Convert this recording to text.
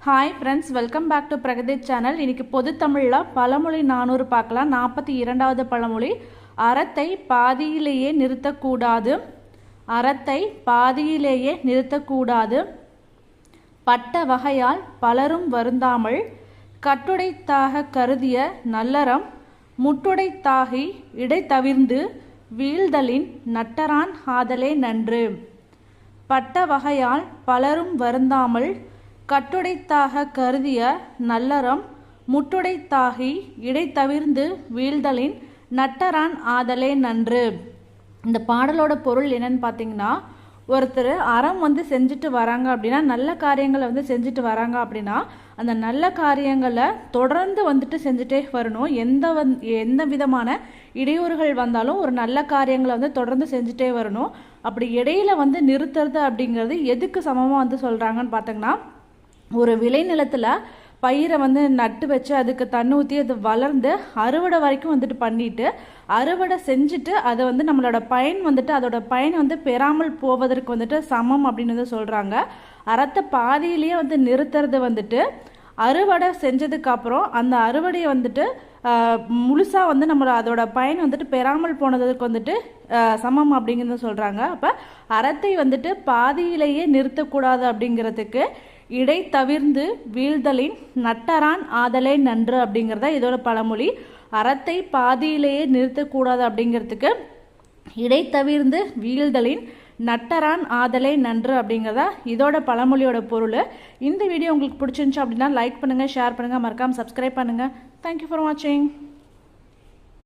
Hi friends, welcome back to Pragati channel. இன்றைக்கி பொது தமிழில் பழமொழி 400 பார்க்கலாம். 42வது பழமொழி, அறத்தை பாதியிலேயே நிறுத்தக்கூடாது. அறத்தை பாதியிலேயே நிறுத்தக்கூடாது. பட்ட வகையால் பலரும் வருந்தாமல் கட்டுடைத்தாக கருதிய நல்லறம் முட்டுடைத்தாகி இடை தவிர்ந்து வீழ்தலின் நட்டரான் ஆதலே நன்று. பட்ட வகையால் பலரும் வருந்தாமல் கட்டுடைத்தாக கருதிய நல்லறம் முட்டுடைத்தாகி இடை தவிர்ந்து வீழ்தலின் நட்டரான் ஆதலே நன்று. இந்த பாடலோட பொருள் என்னன்னு பார்த்தீங்கன்னா, ஒருத்தர் அறம் செஞ்சுட்டு வராங்க அப்படின்னா, நல்ல காரியங்களை செஞ்சுட்டு வராங்க அப்படின்னா, அந்த நல்ல காரியங்களை தொடர்ந்து செஞ்சுட்டே வரணும். எந்த விதமான இடையூறுகள் வந்தாலும் ஒரு நல்ல காரியங்களை தொடர்ந்து செஞ்சுட்டே வரணும். அப்படி இடையில நிறுத்துறது அப்படிங்கிறது எதுக்கு சமமாக சொல்கிறாங்கன்னு பார்த்தீங்கன்னா, ஒரு விளைநிலத்தில் பயிரை நட்டு வச்சு அதுக்கு தண்ணி ஊற்றி அது வளர்ந்து அறுவடை வரைக்கும் பண்ணிட்டு அறுவடை செஞ்சுட்டு அதை நம்மளோட பயன் அதோட பயன் பெறாமல் போவதற்கு சமம் அப்படின்னு சொல்கிறாங்க. அறத்தை பாதியிலேயே நிறுத்துறது அறுவடை செஞ்சதுக்கு அப்புறம் அந்த அறுவடையை முழுசாக நம்ம அதோட பயன் பெறாமல் போனதுக்கு சமம் அப்படிங்கிறத சொல்கிறாங்க. அப்போ அறத்தை பாதியிலேயே நிறுத்தக்கூடாது அப்படிங்கிறதுக்கு இடை தவிர்ந்து வீழ்தலின் நட்டரான் ஆதலே நன்று அப்படிங்கிறத இதோட பழமொழி. அறத்தை பாதியிலேயே நிறுத்தக்கூடாது அப்படிங்கிறதுக்கு இடை தவிர்ந்து வீழ்தலின் நட்டரான் ஆதலே நன்று அப்படிங்கிறதா இதோட பழமொழியோட பொருள். இந்த வீடியோ உங்களுக்கு பிடிச்சிருந்துச்சு அப்படின்னா லைக் பண்ணுங்கள், ஷேர் பண்ணுங்கள், மறக்காமல் சப்ஸ்கிரைப் பண்ணுங்கள். தேங்க்யூ ஃபார் வாட்சிங்.